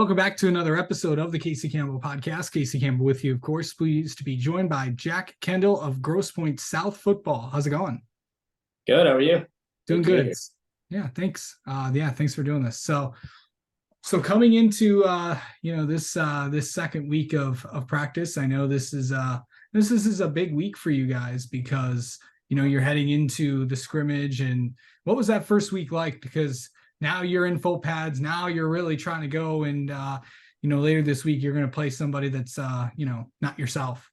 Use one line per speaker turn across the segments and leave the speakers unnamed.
Welcome back to another episode of the Casey Campbell podcast. Casey Campbell with you, of course. Pleased to be joined by Jack Kendall of Grosse Pointe South Football. How's it going?
Good. How are you?
Doing
Great to be
good.
here.
Yeah, thanks. Thanks for doing this. So coming into this second week of practice, I know this is a big week for you guys because you're heading into the scrimmage. And what was that first week like? Because now you're in full pads. Now you're really trying to go and later this week you're going to play somebody that's not yourself.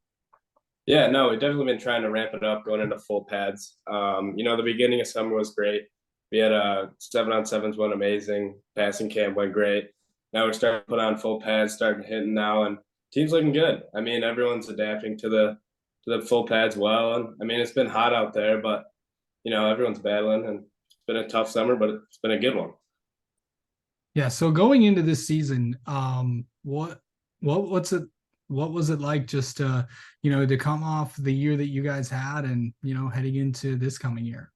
Yeah, no, we've definitely been trying to ramp it up going into full pads. The beginning of summer was great. We had a 7-on-7s went amazing. Passing camp went great. Now we're starting to put on full pads, starting hitting now, and team's looking good. I mean, everyone's adapting to the full pads well. And I mean, it's been hot out there, but everyone's battling, and it's been a tough summer, but it's been a good one.
Yeah. So going into this season, what's it what was it like just to come off the year that you guys had and heading into this coming year?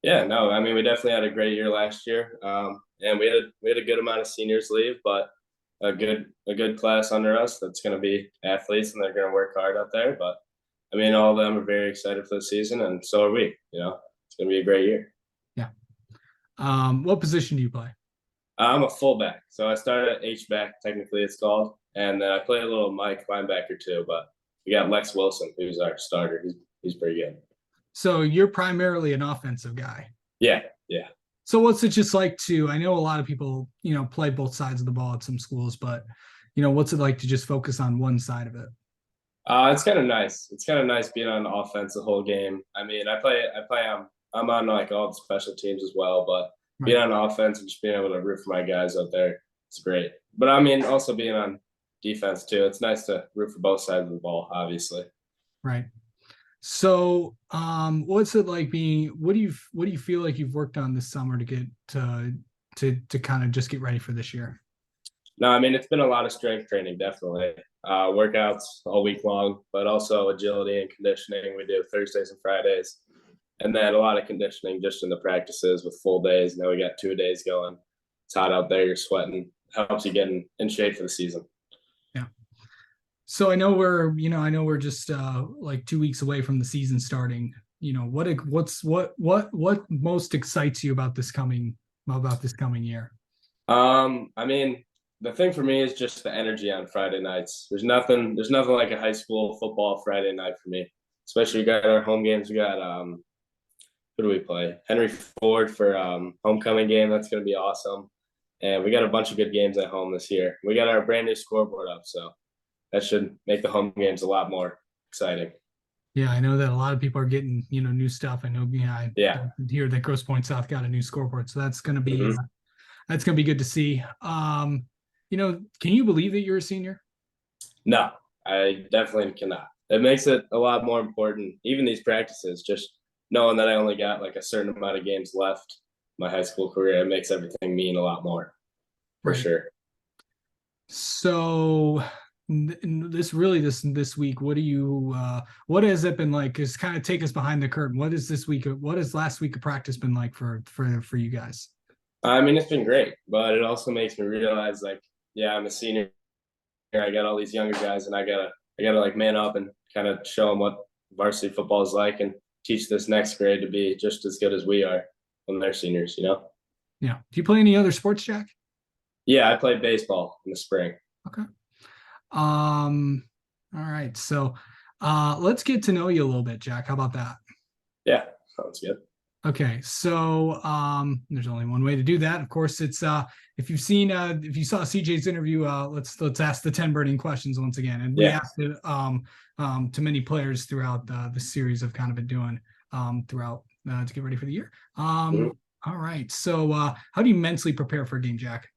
Yeah, no, I mean, we definitely had a great year last year, and we had a good amount of seniors leave, but a good class under us that's going to be athletes and they're going to work hard out there. But I mean, all of them are very excited for the season, and so are we. It's going to be a great year.
Yeah. What position do you play?
I'm a fullback, so I started at H back, technically it's called, and then I play a little Mike linebacker too. But we got Lex Wilson, who's our starter. He's pretty good.
So you're primarily an offensive guy.
Yeah, yeah.
So what's it just like to, I know a lot of people, play both sides of the ball at some schools, but, what's it like to just focus on one side of it?
It's kind of nice. It's kind of nice being on offense the whole game. I mean, I'm on like all the special teams as well, but
Right.
being on offense and just being able to root for my guys out there, it's great. But I mean, also being on defense too. It's nice to root for both sides of the ball, obviously.
Right. So, what's it like being, what do you feel like you've worked on this summer to get to kind of just get ready for this year?
No, I mean, it's been a lot of strength training, definitely. Workouts all week long, but also agility and conditioning. We do Thursdays and Fridays. And then a lot of conditioning just in the practices with full days. Now we got 2 days going. It's hot out there. You're sweating. Helps you get in shape for the season.
Yeah. So I know we're just like 2 weeks away from the season starting. What most excites you about this coming year?
I mean, the thing for me is just the energy on Friday nights. There's nothing like a high school football Friday night for me. Especially we got our home games. We got who do we play? Henry Ford for homecoming game. That's going to be awesome. And we got a bunch of good games at home this year. We got our brand new scoreboard up, so that should make the home games a lot more exciting.
Yeah, I know that a lot of people are getting new stuff. I know, yeah, I
Yeah.
hear that Grosse Pointe South got a new scoreboard, so that's gonna be
Mhm.
good to see. Can you believe that you're a senior?
No, I definitely cannot. It makes it a lot more important, even these practices, just knowing that I only got like a certain amount of games left my high school career, it makes everything mean a lot more, for
Right.
sure.
So this week, what has it been like? Just kind of take us behind the curtain. What has last week of practice been like for you guys?
I mean, it's been great, but it also makes me realize like, yeah, I'm a senior. I got all these younger guys, and I gotta like man up and kind of show them what varsity football is like, and teach this next grade to be just as good as we are when they're seniors.
Yeah. Do you play any other sports, Jack?
Yeah, I played baseball in the spring.
Okay. All right. So let's get to know you a little bit, Jack. How about that?
Yeah, sounds good.
Okay, so there's only one way to do that. Of course, it's if you saw CJ's interview, let's ask the 10 burning questions once again. And we
Yeah.
asked it to many players throughout the series of kind of been doing throughout to get ready for the year.
Mhm.
All right. So how do you mentally prepare for a game, Jack?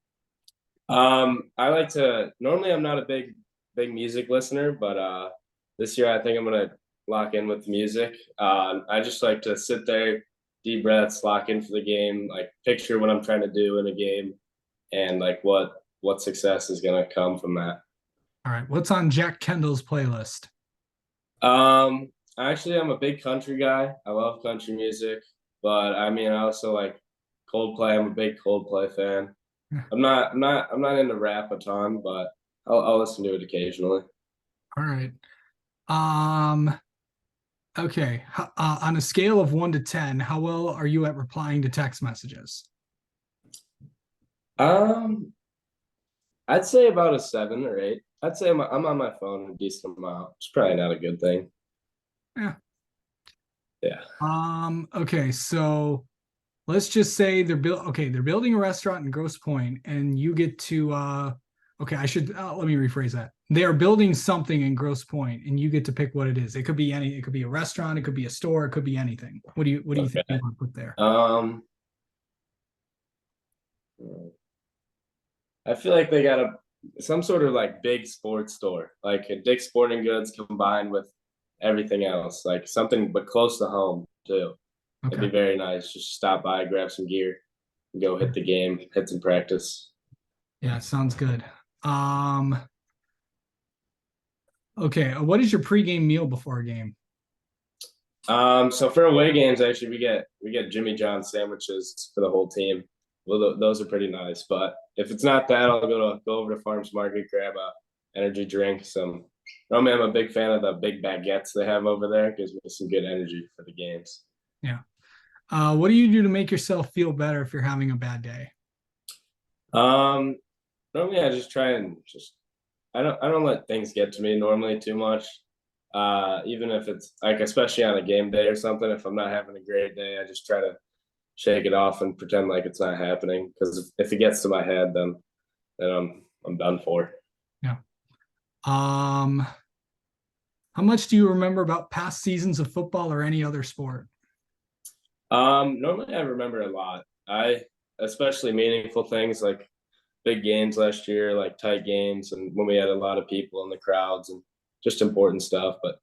I like to normally I'm not a big music listener, but this year I think I'm gonna lock in with music. I just like to sit there, deep breaths, lock in for the game, like picture what I'm trying to do in a game and like what success is gonna come from that.
All right. What's on Jack Kendall's playlist?
Actually I'm a big country guy. I love country music, but I mean I also like Coldplay. I'm a big Coldplay fan.
Yeah.
I'm not into rap a ton, but I'll listen to it occasionally.
All right. Um, okay. On a scale of 1 to 10, how well are you at replying to text messages?
Um, I'd say about a 7 or 8. I'd say I'm on my phone a decent amount. It's probably not a good thing.
Yeah.
Yeah.
Okay, so let's just say they're building a restaurant in Grosse Pointe and you get to okay, let me rephrase that. They are building something in Grosse Pointe and you get to pick what it is. It could be a restaurant, it could be a store, it could be anything. What do you think you
Okay.
want to put there?
I feel like they got some sort of like big sports store, like a Dick's Sporting Goods combined with everything else, like something but close to home too. It'd
Okay.
be very nice. Just stop by, grab some gear, and go hit the game, hit some practice.
Yeah, sounds good. Um, okay, what is your pregame meal before a game?
So for away games, actually, we get Jimmy John sandwiches for the whole team. Well, those are pretty nice. But if it's not that, I'll go over to Farms Market, grab a energy drink. Normally, I'm a big fan of the big baguettes they have over there. It gives me some good energy for the games.
Yeah. What do you do to make yourself feel better if you're having a bad day?
Um, Normally I just try and just I don't let things get to me normally too much. Even if it's like especially on a game day or something, if I'm not having a great day, I just try to shake it off and pretend like it's not happening. Because if it gets to my head, then I'm done for.
Yeah. Um, how much do you remember about past seasons of football or any other sport?
Normally I remember a lot. I especially meaningful things like big games last year, like tight games, and when we had a lot of people in the crowds and just important stuff. But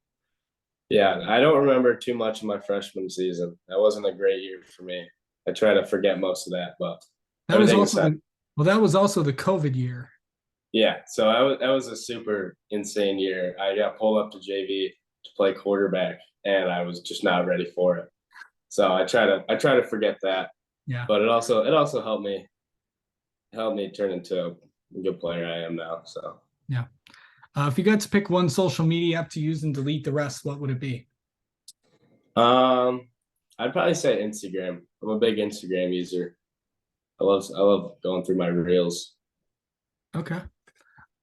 yeah, I don't remember too much of my freshman season. That wasn't a great year for me. I try to forget most of that, but
That was
everything
also
aside,
that was also the COVID year.
yeah. So that was a super insane year. I got pulled up to JV to play quarterback, and I was just not ready for it. So I try to forget that,
Yeah.
but it also helped me turn into a good player I am now. So
Yeah. If you got to pick one social media app to use and delete the rest, what would it be?
um, I'd probably say Instagram. I'm a big Instagram user. I love going through my reels.
Okay.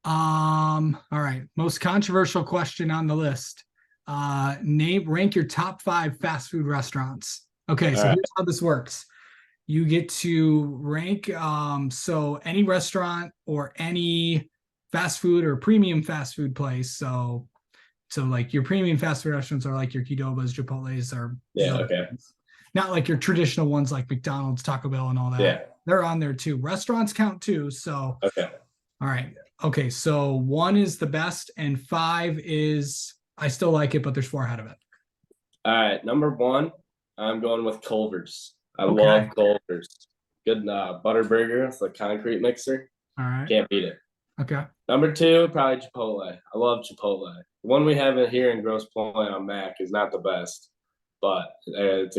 All right. Most controversial question on the list. Rank your top 5 fast food restaurants. Okay,
All
so
right.
here's how this works. You get to rank so any restaurant or any fast food or premium fast food place. So like your premium fast food restaurants are like your Qdoba's, Chipotle's, or
Yeah.
those
Okay.
ones. Not like your traditional ones like McDonald's, Taco Bell, and all that.
Yeah.
They're on there too. Restaurants count too. So
Okay.
all right. Okay, so 1 is the best and 5 is I still like it, but there's 4 ahead of it.
All right. Number one, I'm going with Culver's. I
Okay.
love Culver's. Good butter burger with the concrete mixer.
All right.
Can't beat it.
Okay.
Number two, probably Chipotle. I love Chipotle. The one we have in here in Grosse Pointe on Mac is not the best, but they're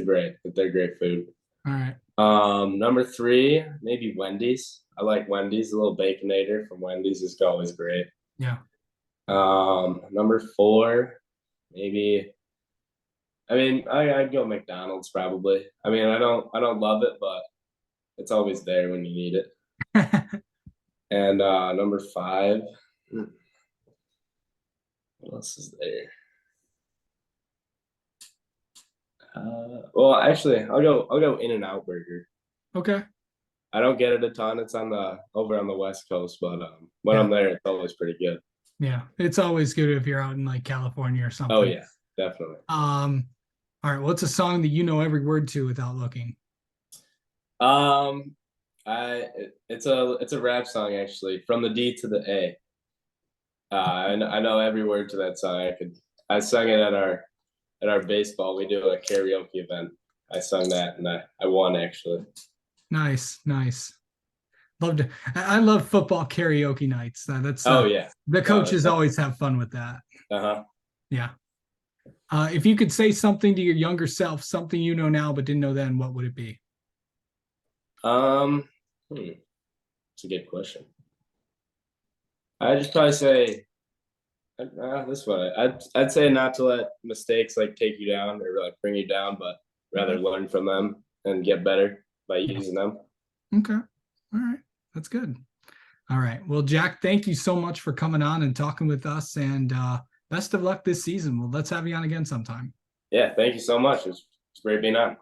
great food.
All right.
Number three, maybe Wendy's. I like Wendy's. A little Baconator from Wendy's is always great.
Yeah.
Number four, maybe. I mean, I'd go McDonald's probably. I mean, I don't love it, but it's always there when you need it. And number five, what else is there? Well, actually, I'll go In-N-Out Burger.
Okay.
I don't get it a ton. It's over on the West Coast, but when
Yeah.
I'm there, it's always pretty good.
Yeah. It's always good if you're out in like California or
Oh
something.
yeah, definitely.
All right. What's a song that you know every word to without looking?
Um, it's a rap song actually, from the D to the A. I know every word to that song. I sung it at our baseball. We do a karaoke event. I sung that and I won actually.
Nice. Nice. Loved it. I love football karaoke nights. That's
Oh yeah,
the
no, that's
coaches always have fun with that.
uh-huh.
Yeah. If you could say something to your younger self, something you know now but didn't know then, what would it be?
Um, hmm. It's a good question. I'd just probably say this one. I'd say not to let mistakes like take you down or like bring you down, but rather learn from them and get better by using them.
Okay. All right. That's good. All right. Well, Jack, thank you so much for coming on and talking with us, and best of luck this season. Well, let's have you on again sometime.
Yeah, thank you so much. It's great being on.